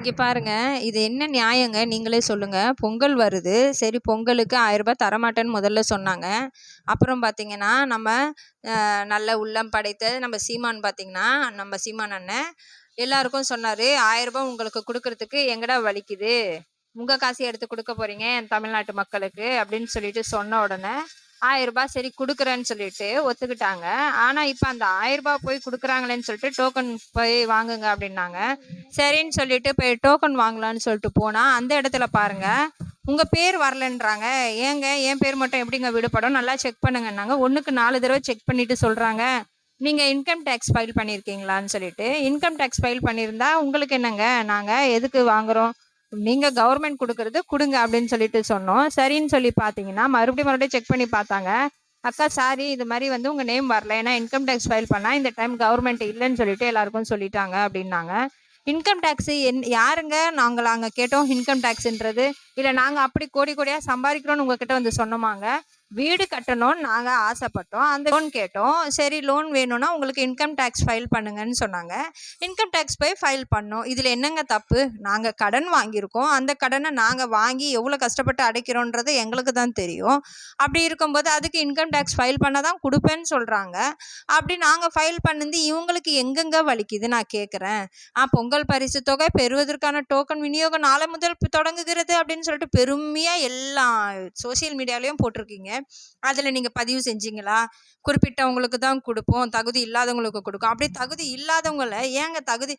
இங்க பாருங்க. இது என்ன நியாயங்க? நீங்களே சொல்லுங்க. பொங்கல் வருது. சரி பொங்கலுக்கு ரூ. 1000 தரமாட்டேன்னு முதல்ல சொன்னாங்க. அப்புறம் பார்த்தீங்கன்னா, நம்ம நல்ல உள்ளம் படைத்த நம்ம சீமான் பார்த்தீங்கன்னா, நம்ம சீமான் அண்ணன் எல்லாருக்கும் சொன்னாரு, "ரூ. 1000 உங்களுக்கு குடுக்குறதுக்கு எங்கடா வலிக்குது? உங்க காசைய எடுத்து குடுக்க போறீங்க என் தமிழ்நாட்டு மக்களுக்கு" அப்படின்னு சொல்லிட்டு சொன்ன உடனே, ரூ. 1000 சரி குடுக்குறேன்னு சொல்லிட்டு ஒத்துக்கிட்டாங்க. ஆனா, இப்ப அந்த ரூ. 1000 போய் குடுக்குறாங்களேன்னு சொல்லிட்டு டோக்கன் போய் வாங்குங்க அப்படின்னாங்க. சரின்னு சொல்லிட்டு போய் டோக்கன் வாங்கலான்னு சொல்லிட்டு போனா, அந்த இடத்துல பாருங்க, உங்க பேர் வரலன்றாங்க. ஏங்க என் பேர் மட்டும் எப்படிங்க விடுபடும்? நல்லா செக் பண்ணுங்கன்னாங்க. 1க்கு 4 தடவ செக் பண்ணிட்டு சொல்றாங்க, நீங்க இன்கம் டேக்ஸ் ஃபைல் பண்ணியிருக்கீங்களான்னு சொல்லிட்டு. இன்கம் டேக்ஸ் ஃபைல் பண்ணியிருந்தா உங்களுக்கு என்னங்க? நாங்க எதுக்கு வாங்குறோம்? நீங்க கவர்மெண்ட் குடுக்குறது குடுங்க அப்படின்னு சொல்லிட்டு சொன்னோம். சரின்னு சொல்லி பார்த்தீங்கன்னா, மறுபடியும் செக் பண்ணி பார்த்தாங்க. அக்கா சாரி இது மாரி வந்து உங்க நேம் வரல. ஏன்னா இன்கம் டேக்ஸ் ஃபைல் பண்ணா இந்த டைம் கவர்மெண்ட் இல்லன்னு சொல்லிட்டு எல்லாருக்கும் சொல்லிட்டாங்க அப்படின்னாங்க. இன்கம் டேக்ஸ் யாருங்க நாங்க கேட்டோம் இன்கம் டேக்ஸ்ன்றது? இல்ல நாங்க அப்படி கோடி கோடியா சம்பாதிக்கிறோம்னு உங்ககிட்ட வந்து சொன்னோமாங்க? வீடு கட்டணும்னு நாங்க ஆசைப்பட்டோம். அந்த லோன் கேட்டோம். சரி லோன் வேணும்னா உங்களுக்கு இன்கம் டேக்ஸ் ஃபைல் பண்ணுங்கன்னு சொன்னாங்க. இன்கம் டேக்ஸ் போய் ஃபைல் பண்ணோம். இதுல என்னங்க தப்பு? நாங்க கடன் வாங்கியிருக்கோம். அந்த கடனை நாங்க வாங்கி எவ்வளோ கஷ்டப்பட்டு அடைக்கிறோன்றது எங்களுக்கு தான் தெரியும். அப்படி இருக்கும்போது அதுக்கு இன்கம் டேக்ஸ் ஃபைல் பண்ண தான் குடுப்பேன்னு சொல்றாங்க. அப்படி நாங்க ஃபைல் பண்ணது இவங்களுக்கு எங்கெங்க வலிக்குது நான் கேட்குறேன். பொங்கல் பரிசு தொகை பெறுவதற்கான டோக்கன் விநியோகம் நாளை முதல் தொடங்குகிறது அப்படின்னு சொல்லிட்டு பெருமையா எல்லா சோசியல் மீடியாலயும் போட்டிருக்கீங்க. அதுல நீங்க பதிவு செஞ்சீங்களா? குறிப்பிட்டவங்களுக்கு தான் குடுப்போம். தகுதி இல்லாதவங்களுக்கு குடுக்கும். அப்படி தகுதி இல்லாதவங்கள ஏங்க தகுதி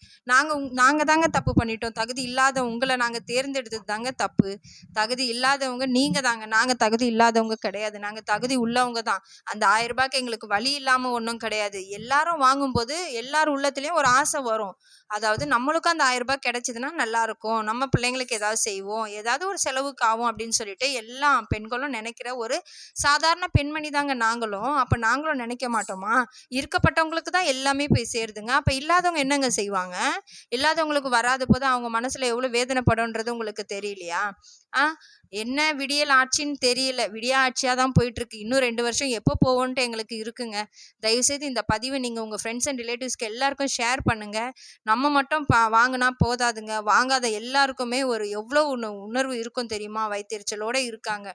நாங்க தாங்க தப்பு பண்ணிட்டோம். தகுதி இல்லாத உங்கள நாங்க தேர்ந்தெடுத்தது தாங்க தப்பு. தகுதி இல்லாதவங்க நீங்க தாங்க. நாங்க தகுதி இல்லாதவங்க கிடையாது. நாங்க தகுதி உள்ளவங்க தான். அந்த ரூ. 1000 எங்களுக்கு வழி இல்லாம ஒண்ணும் கிடையாது. எல்லாரும் வாங்கும்போது எல்லார் உள்ளத்துலயும் ஒரு ஆசை வரும். அதாவது நம்மளுக்கும் அந்த ரூ. 1000 கிடைச்சதுன்னா நல்லா இருக்கும். நம்ம பிள்ளைங்களுக்கு ஏதாவது செய்வோம். ஏதாவது ஒரு செலவுக்கு ஆகும் அப்படின்னு சொல்லிட்டு எல்லா பெண்களும் நினைக்கிற ஒரு சாதாரண பெண்மணி தாங்க நாங்களும். அப்ப நாங்களும் நினைக்க மாட்டோமா? இருக்கப்பட்டவங்களுக்கு தான் எல்லாமே போய் சேருதுங்க. அப்ப இல்லாதவங்க என்னங்க செய்வாங்க? இல்லாதவங்களுக்கு வராத போது அவங்க மனசுல எவ்வளவு வேதனைப்படும்ன்றது உங்களுக்கு தெரியலையா? ஆ என்ன விடியல் ஆட்சின்னு தெரியல. விடிய ஆட்சியா தான் போயிட்டு இருக்கு. இன்னும் 2 வருஷம் எப்போ போவோன்ட்டு எங்களுக்கு இருக்குங்க. தயவுசெய்து இந்த பதிவை நீங்க உங்க ஃப்ரெண்ட்ஸ் அண்ட் ரிலேட்டிவ்ஸ்க்கு எல்லாருக்கும் ஷேர் பண்ணுங்க. நம்ம மட்டும் வாங்குனா போதாதுங்க. வாங்காத எல்லாருக்குமே ஒரு எவ்வளோ உணர்வு இருக்கும் தெரியுமா? வயித்தெரிச்சலோட இருக்காங்க.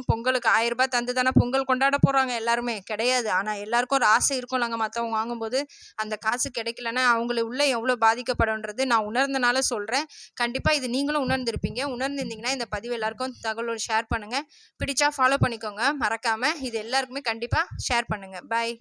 பொங்கலுக்கு ரூ. 1000 தந்து தானே பொங்கல் கொண்டாட போறாங்க எல்லாருமே? கிடையாது. ஆனா எல்லாருக்கும் ஒரு ஆசை இருக்கும்லங்க மத்தவங்க வாங்கும்போது. அந்த காசு கிடைக்கலன்னா அவங்கள உள்ள எவ்வளோ பாதிக்கப்படும்ன்றது நான் உணர்ந்தனால சொல்றேன். கண்டிப்பா இது நீங்களும் உணர்ந்திருப்பீங்க. உணர்ந்திருந்தீங்கன்னா இந்த பதிவு எல்லாருக்கும் தகவலோட ஷேர் பண்ணுங்க. பிடிச்சா ஃபாலோ பண்ணிக்கோங்க. மறக்காம இது எல்லாருக்குமே கண்டிப்பா ஷேர் பண்ணுங்க. பாய்.